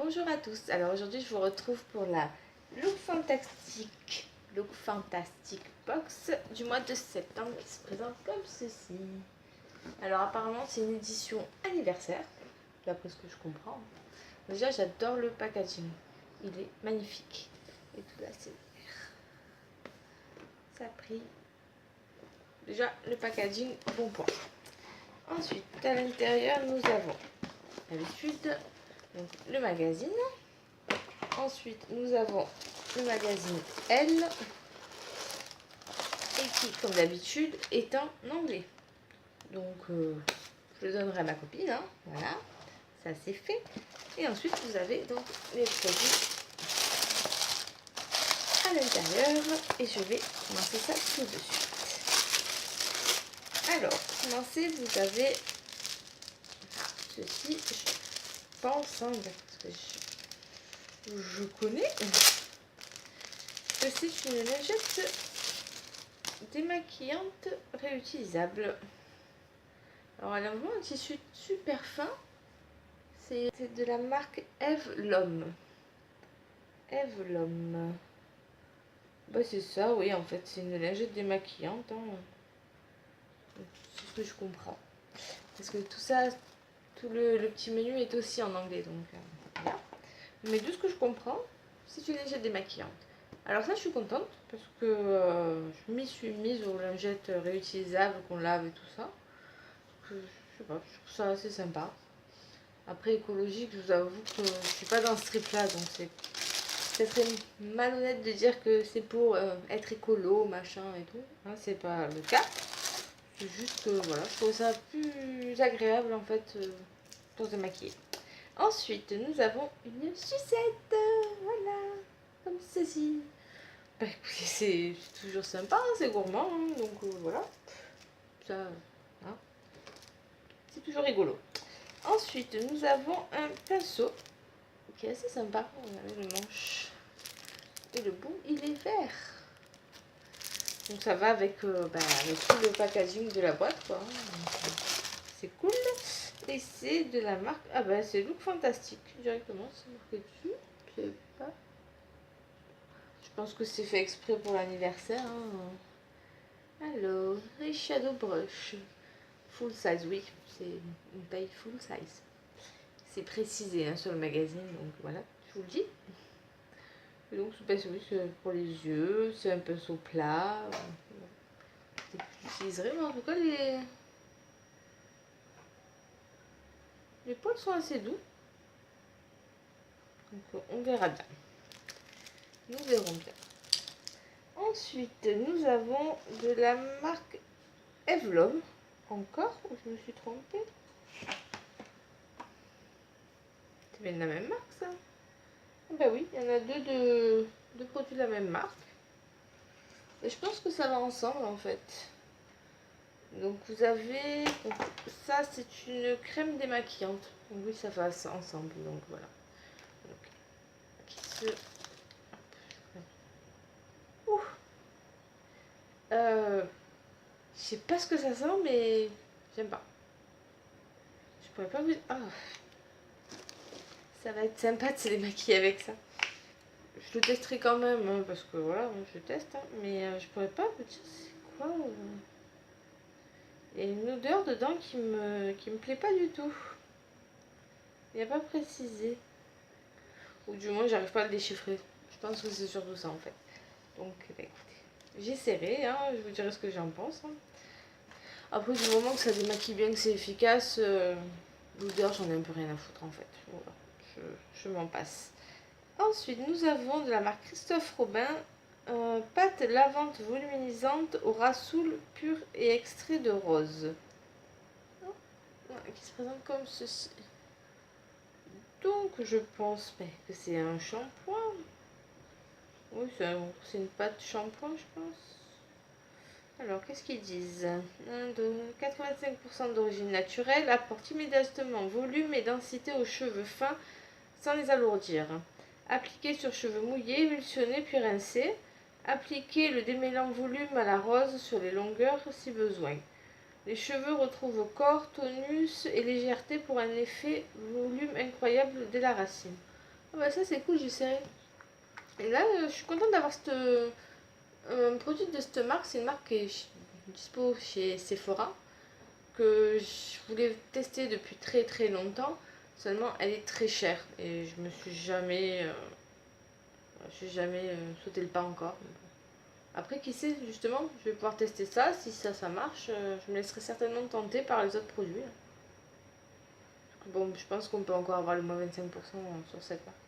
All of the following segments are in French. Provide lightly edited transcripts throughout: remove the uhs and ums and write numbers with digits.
Bonjour à tous, alors aujourd'hui je vous retrouve pour la Look Fantastic Box du mois de septembre qui se présente comme ceci. Alors apparemment c'est une édition anniversaire, d'après ce que je comprends. Déjà j'adore le packaging, il est magnifique. Et tout là c'est vert. Ça a pris déjà le packaging bon point. Ensuite à l'intérieur nous avons d'habitude le magazine. Ensuite, nous avons le magazine Elle, et qui, comme d'habitude, est en anglais. Donc, je le donnerai à ma copine, hein. Voilà, ça c'est fait. Et ensuite, vous avez donc les produits à l'intérieur, et je vais commencer ça tout de suite. Alors, pour commencer, vous avez ceci, je pense, hein, parce que je connais que c'est une lingette démaquillante réutilisable. Alors elle a vraiment un tissu super fin. C'est de la marque Eve L'Homme. Eve L'Homme. Bah c'est ça, oui, en fait c'est une lingette démaquillante, hein. C'est ce que je comprends. Parce que tout ça, tout le petit menu est aussi en anglais, donc voilà. Mais de ce que je comprends, c'est une lingette démaquillante. Alors ça je suis contente parce que je m'y suis mise aux lingettes réutilisables qu'on lave et tout ça. Je sais pas, je trouve ça assez sympa. Après écologique, je vous avoue que je suis pas dans ce trip là, donc ça serait malhonnête de dire que c'est pour être écolo, machin et tout. Hein, c'est pas le cas. C'est juste que voilà, je trouve ça plus agréable en fait pour se maquiller. Ensuite, nous avons une sucette, voilà, comme ceci. Bah, écoutez, c'est toujours sympa, hein, c'est gourmand, hein, donc voilà. Ça, hein, c'est toujours rigolo. Ensuite, nous avons un pinceau qui est assez sympa. Regardez le manche. Et le bout, il est vert. Donc ça va avec, avec tout le packaging de la boîte, quoi. C'est cool. Et c'est de la marque... Ah bah c'est Look Fantastic directement, c'est marqué dessus. Je sais pas. Je pense que c'est fait exprès pour l'anniversaire. Hein. Alors, les Shadow Brush. Full size, oui. C'est une taille full size. C'est précisé hein, sur le magazine, donc voilà, je vous le dis. Et donc ce pinceau, c'est pour les yeux, c'est un pinceau plat. J'utiliserai, mais en tout cas, les poils sont assez doux. Donc on verra bien. Nous verrons bien. Ensuite, nous avons de la marque Eve L'Homme. Encore, ou je me suis trompée? C'est bien de la même marque, ça? Ben oui, il y en a deux produits de la même marque. Et je pense que ça va ensemble, en fait. Donc vous avez, donc, ça c'est une crème démaquillante. Donc oui, ça va ensemble, donc voilà. Donc, qui se... Ouh. Je sais pas ce que ça sent, mais j'aime pas. Je pourrais pas vous... Ah. Ça va être sympa de se démaquiller avec ça. Je le testerai quand même, hein, parce que voilà, je teste, hein, mais je pourrais pas vous dire c'est quoi. Il y a une odeur dedans qui me plaît pas du tout. Il n'y a pas précisé. Ou du moins, j'arrive pas à le déchiffrer. Je pense que c'est surtout ça en fait. Donc, bah, écoutez, j'essaierai, hein, je vous dirai ce que j'en pense. Hein. Après, du moment que ça démaquille bien, que c'est efficace, l'odeur, j'en ai un peu rien à foutre en fait. Voilà, je m'en passe. Ensuite, nous avons de la marque Christophe Robin, pâte lavante voluminisante au rassoul pur et extrait de rose. Oh, qui se présente comme ceci. Donc, je pense que c'est un shampoing. Oui, c'est une pâte shampoing, je pense. Alors, qu'est-ce qu'ils disent? 85% d'origine naturelle, apporte immédiatement volume et densité aux cheveux fins sans les alourdir. Appliquer sur cheveux mouillés, émulsionner puis rincer. Appliquer le démêlant volume à la rose sur les longueurs si besoin. Les cheveux retrouvent corps, tonus et légèreté pour un effet volume incroyable dès la racine. Ah bah ça c'est cool, j'ai serré. Et là, je suis contente d'avoir un produit de cette marque. C'est une marque qui est dispo chez Sephora, que je voulais tester depuis très très longtemps. Seulement, elle est très chère et je me suis jamais, sauté le pas encore. Après, qui sait, justement, je vais pouvoir tester ça. Si ça marche, je me laisserai certainement tenter par les autres produits. Bon, je pense qu'on peut encore avoir le moins 25% sur cette marque.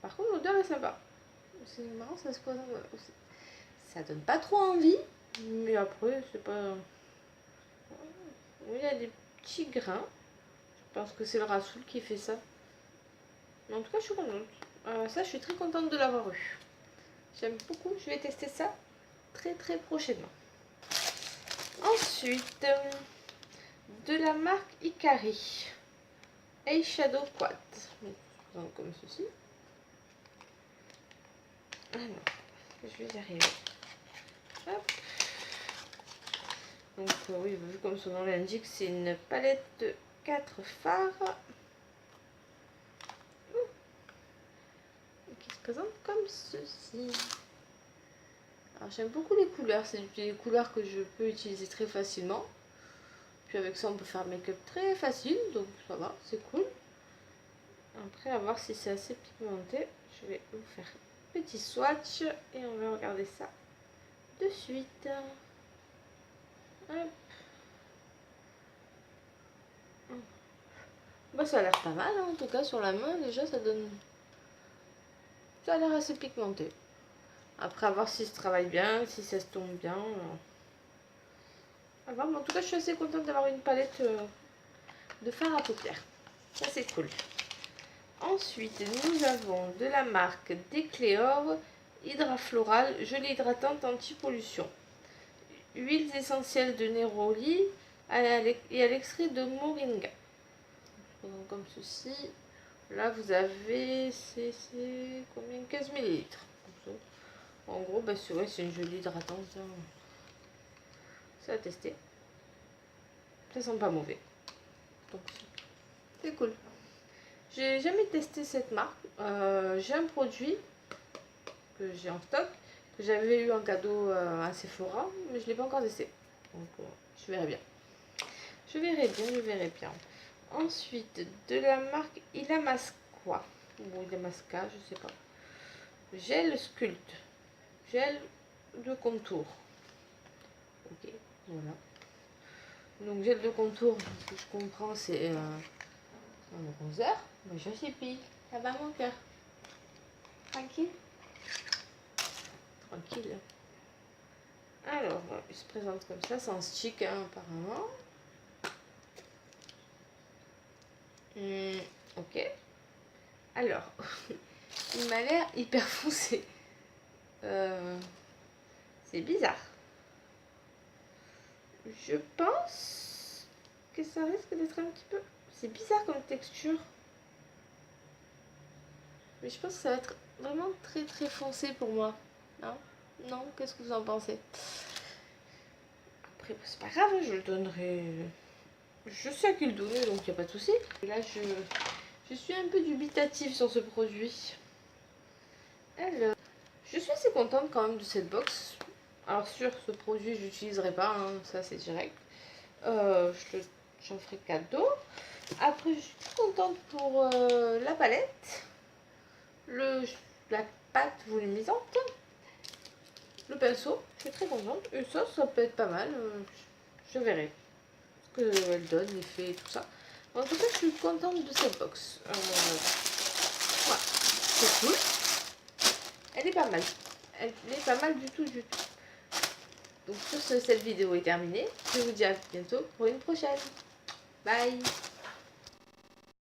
Par contre, l'odeur est sympa. C'est marrant, ça se présente aussi. Ça donne pas trop envie, mais après, c'est pas... Oui, il y a des petits grains. Je pense que c'est le Rasoul qui fait ça. Mais en tout cas, je suis contente. Ça, je suis très contente de l'avoir eu. J'aime beaucoup. Je vais tester ça très très prochainement. Ensuite, de la marque Ikari. Eyeshadow Quad. Donc, comme ceci. Alors, je vais y arriver. Hop. Donc, oui, vu comme son nom l'indique, c'est une palette de 4 fards. Qui se présente comme ceci. Alors, j'aime beaucoup les couleurs. C'est des couleurs que je peux utiliser très facilement. Puis avec ça, on peut faire make-up très facile. Donc, ça va, c'est cool. Après, à voir si c'est assez pigmenté. Je vais vous faire un petit swatch et on va regarder ça de suite. Hop. Bah, ça a l'air pas mal, hein. En tout cas sur la main déjà ça donne... Ça a l'air assez pigmenté. Après à voir si ça travaille bien, si ça se tombe bien. À voir, mais en tout cas je suis assez contente d'avoir une palette de fard à paupières. Ça c'est cool. Ensuite nous avons de la marque Decléor Hydra Floral gelée hydratante anti-pollution. Huiles essentielles de néroli et à l'extrait de moringa. Donc, comme ceci. Là, vous avez, c'est combien? 15 ml. En gros, bah, c'est une jolie hydratante. C'est à tester. Ça sent pas mauvais. Donc, c'est cool. J'ai jamais testé cette marque. J'ai un produit que j'ai en stock, que j'avais eu en cadeau à Sephora, mais je ne l'ai pas encore testé. Donc, je verrai bien. Je verrai bien. Ensuite, de la marque Ilamasqua, ou Ilamasca, je sais pas. Gel Sculpt. Gel de contour. Ok, voilà. Donc, gel de contour, ce que je comprends, c'est un bronzer. Mais je suis pile. Ça va, mon cœur? Tranquille? Tranquille. Alors, il se présente comme ça, c'est en stick, hein, apparemment. Ok. Alors, il m'a l'air hyper foncé. C'est bizarre. Je pense que ça risque d'être un petit peu... C'est bizarre comme texture. Mais je pense que ça va être vraiment très très foncé pour moi. Non? Non? Qu'est-ce que vous en pensez? Après, c'est pas grave, je le donnerai... Je sais à qui le donner, donc il n'y a pas de souci. Là, je suis un peu dubitative sur ce produit. Alors, je suis assez contente quand même de cette box. Alors sur ce produit, je l'utiliserai pas, hein, ça c'est direct. J'en ferai cadeau. Après, je suis contente pour la palette, la pâte volumisante, le pinceau. Je suis très contente. Et ça peut être pas mal. Je verrai ce qu'elle donne, l'effet et tout ça. En tout cas, je suis contente de cette box. Voilà, c'est cool. Elle est pas mal. Elle est pas mal du tout, du tout. Donc sur ce, cette vidéo est terminée. Je vous dis à bientôt pour une prochaine. Bye!